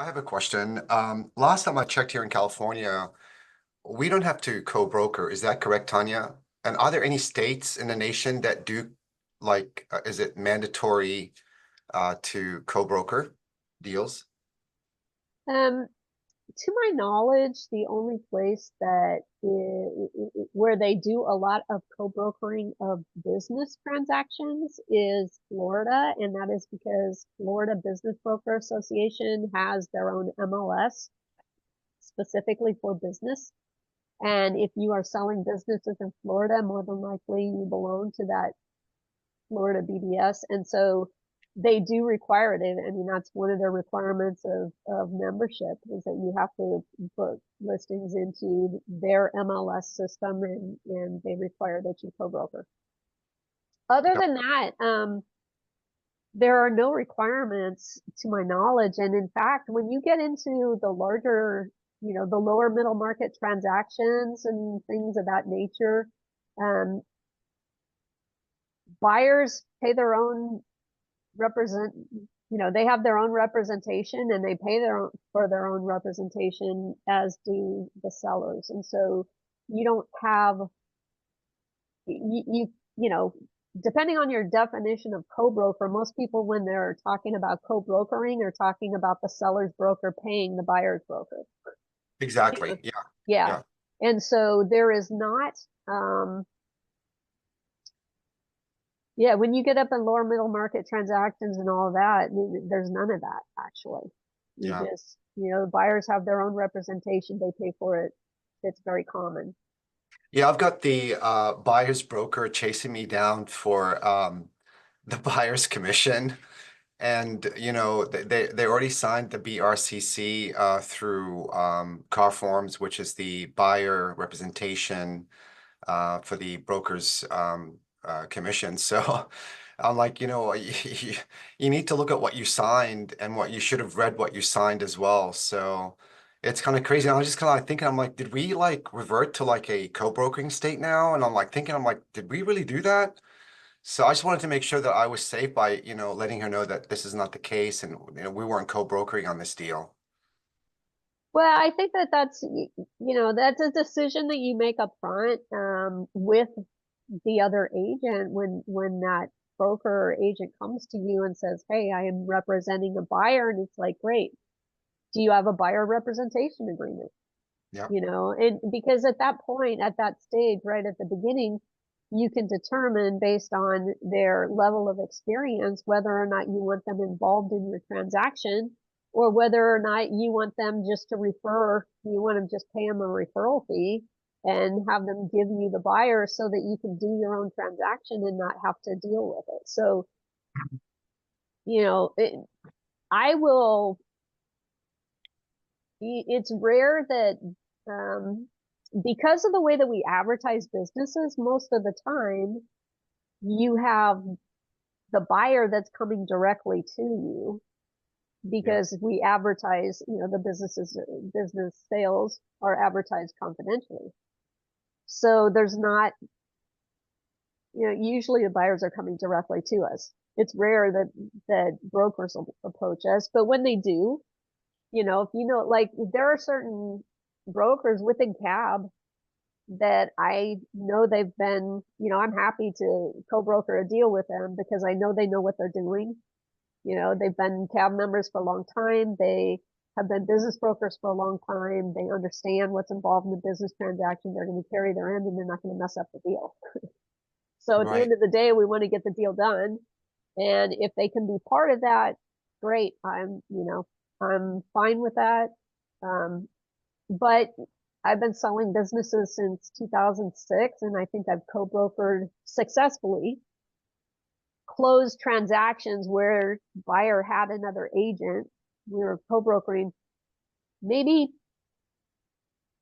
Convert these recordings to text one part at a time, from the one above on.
I have a question. Last time I checked here in California, we don't have to co-broker. Is that correct, Tanya? And are there any states in the nation that do is it mandatory to co-broker deals? Um, to my knowledge, the only place that where they do a lot of co-brokering of business transactions is Florida, and that is because Florida Business Broker Association has their own MLS specifically for business. And if you are selling businesses in Florida, more than likely you belong to that Florida BDS. And so they do require it. I mean, that's one of their requirements of membership is that you have to put listings into their MLS system and they require that you co-broker. Other Yeah. than that, there are no requirements to my knowledge. And in fact, when you get into the larger, the lower middle market transactions and things of that nature, um, buyers pay their own they have their own representation and they pay for their own representation, as do the sellers. And so you don't have, you know, depending on your definition of co-broker, most people, when they're talking about co-brokering, are talking about the seller's broker paying the buyer's broker. Exactly. Yeah. Yeah. Yeah. And so there is not, when you get up in lower middle market transactions and all of that, there's none of that actually. You Yeah. just, the buyers have their own representation, they pay for it. It's very common. Yeah, I've got the buyer's broker chasing me down for the buyer's commission. And they already signed the BRCC through car forms, which is the buyer representation for the broker's commission. So I'm like, you need to look at what you signed and what you should have read what you signed as well. So it's kind of crazy. I was just kind of like thinking, I'm like, did we revert to a co-brokering state now? And I'm like thinking, I'm like, did we really do that? So I just wanted to make sure that I was safe by, letting her know that this is not the case and we weren't co-brokering on this deal. Well, I think that's, that's a decision that you make up front, with the other agent when that broker or agent comes to you and says, "Hey, I am representing a buyer," and it's like, "Great. Do you have a buyer representation agreement?" Yeah. And because at that point, at that stage, right at the beginning, you can determine based on their level of experience whether or not you want them involved in your transaction, or whether or not you want them just to refer, you want to just pay them a referral fee and have them give you the buyer so that you can do your own transaction and not have to deal with it. So, I will, it's rare that, because of the way that we advertise businesses, most of the time you have the buyer that's coming directly to you, because we advertise, the business sales are advertised confidentially. So there's not, usually the buyers are coming directly to us. It's rare that brokers will approach us, but when they do, if like there are certain brokers within CAB that I know they've been, I'm happy to co-broker a deal with them because I know they know what they're doing. They've been CAB members for a long time. They have been business brokers for a long time. They understand what's involved in the business transaction. They're going to carry their end and they're not going to mess up the deal. So at the Right. end of the day, we want to get the deal done. And if they can be part of that, great. I'm fine with that. But I've been selling businesses since 2006, and I think I've co-brokered successfully closed transactions where buyer had another agent. We were co-brokering maybe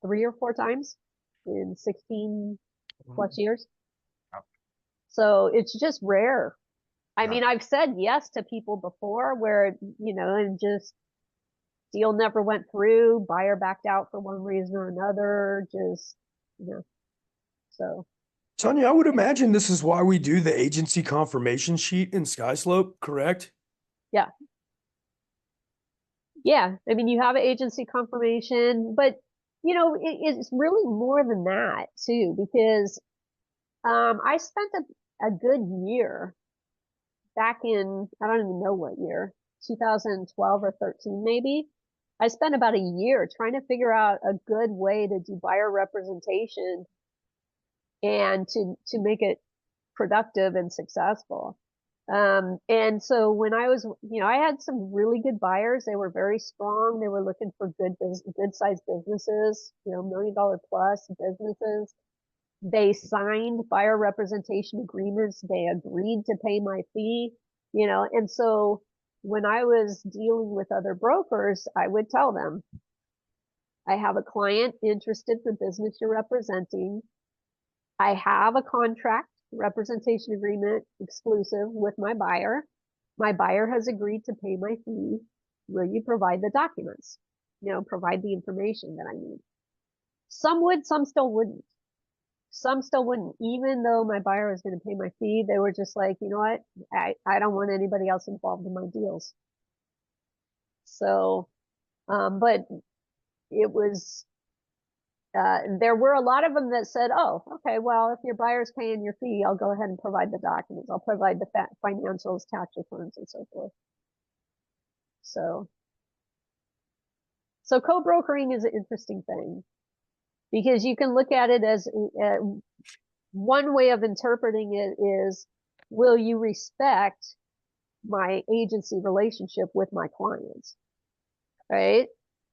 3 or 4 times in 16 plus years. Yeah. So it's just rare. I Yeah. mean, I've said yes to people before where, and just deal never went through, buyer backed out for one reason or another, just, so. Tanya, I would imagine this is why we do the agency confirmation sheet in SkySlope, correct? Yeah. Yeah, I mean, you have an agency confirmation, but you know, it's really more than that too, because I spent a good year back in, I don't even know what year, 2012 or 13 maybe. I spent about a year trying to figure out a good way to do buyer representation and to make it productive and successful. And so when I was, you know, I had some really good buyers. They were very strong. They were looking for good sized businesses, you know, $1 million plus businesses. They signed buyer representation agreements. They agreed to pay my fee, you know, and so when I was dealing with other brokers, I would tell them, I have a client interested in the business you're representing. I have a contract representation agreement exclusive with my buyer. My buyer has agreed to pay my fee. Will you provide the documents? You know, provide the information that I need. Some would, some still wouldn't. Some still wouldn't, even though my buyer was going to pay my fee. They were just like, you know what? I don't want anybody else involved in my deals. So, but it was, there were a lot of them that said, oh, okay, well, if your buyer's paying your fee, I'll go ahead and provide the documents. I'll provide the financials, tax returns, and so forth. So co-brokering is an interesting thing because you can look at it as one way of interpreting it is, will you respect my agency relationship with my clients, right?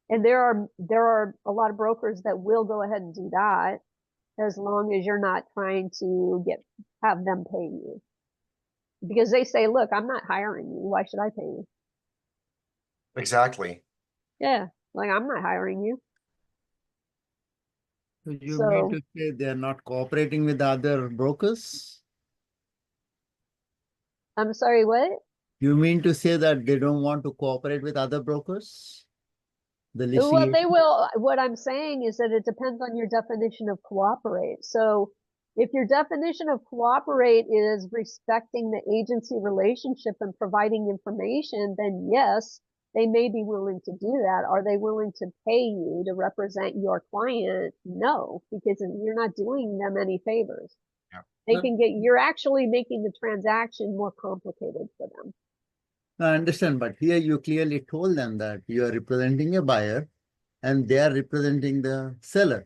And there are a lot of brokers that will go ahead and do that as long as you're not trying to have them pay you. Because they say, look, I'm not hiring you. Why should I pay you? Exactly. Yeah, like I'm not hiring you. So you mean So to say they're not cooperating with other brokers? I'm sorry, what? You mean to say that they don't want to cooperate with other brokers? The listing Well, they agent? will. What I'm saying is that it depends on your definition of cooperate. So if your definition of cooperate is respecting the agency relationship and providing information, then yes, they may be willing to do that. Are they willing to pay you to represent your client? No, because you're not doing them any favors. Yeah. They can you're actually making the transaction more complicated for them. I understand, but here you clearly told them that you are representing a buyer and they are representing the seller.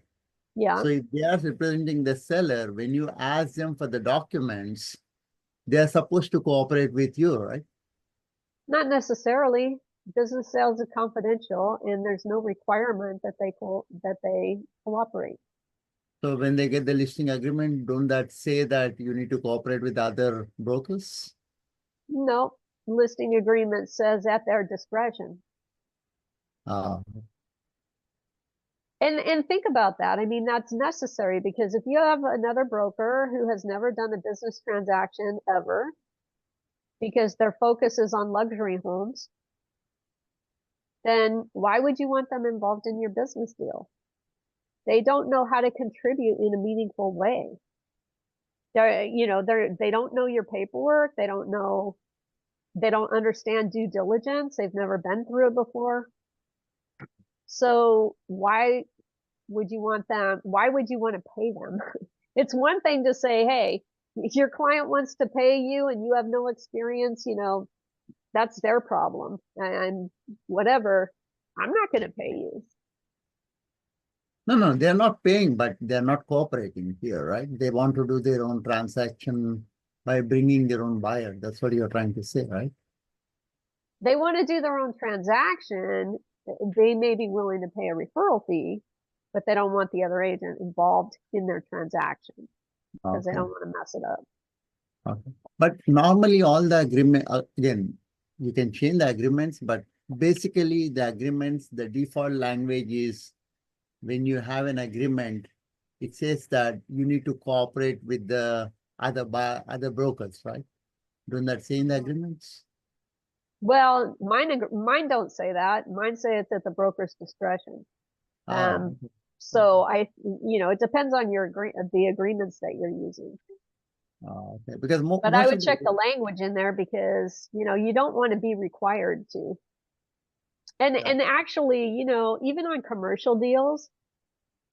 Yeah. So if they are representing the seller, when you ask them for the documents, they are supposed to cooperate with you, right? Not necessarily. Business sales are confidential, and there's no requirement that they cooperate. So when they get the listing agreement, don't that say that you need to cooperate with other brokers? No, listing agreement says at their discretion. Uh, And think about that. I mean, that's necessary because if you have another broker who has never done a business transaction ever, because their focus is on luxury homes, then why would you want them involved in your business deal? They don't know how to contribute in a meaningful way. They don't know your paperwork. They don't understand due diligence. They've never been through it before. So why would you want to pay them? It's one thing to say, hey, if your client wants to pay you and you have no experience, that's their problem and whatever. I'm not going to pay you. no, they're not paying, but they're not cooperating here, right? They want to do their own transaction by bringing their own buyer. That's what you're trying to say, right? They want to do their own transaction. They may be willing to pay a referral fee, but they don't want the other agent involved in their transaction because they Okay. don't want to mess it up. Okay. But normally all the agreement, again, you can change the agreements, but basically the agreements, the default language is when you have an agreement, it says that you need to cooperate with the other brokers, right? Don't that say in the agreements? Well, mine don't say that. Mine say it's at the broker's discretion. Oh, So it depends on the agreements that you're using. okay. Because But I most would of check the language in there because, you don't want to be required to. And actually, you know, even on commercial deals,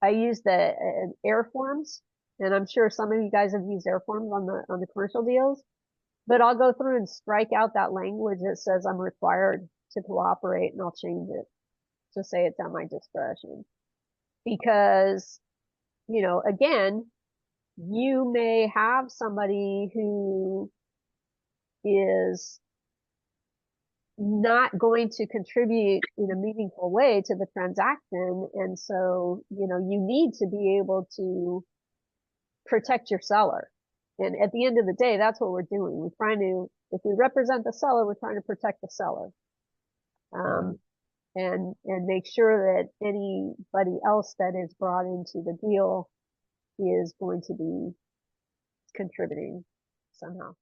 I use the air forms, and I'm sure some of you guys have used air forms on the commercial deals. But I'll go through and strike out that language that says I'm required to cooperate, and I'll change it to say it's at my discretion. Because, you know, again, you may have somebody who is not going to contribute in a meaningful way to the transaction. And so, you know, you need to be able to protect your seller. And at the end of the day, that's what we're doing. We're trying to, if we represent the seller, we're trying to protect the seller. And make sure that anybody else that is brought into the deal is going to be contributing somehow.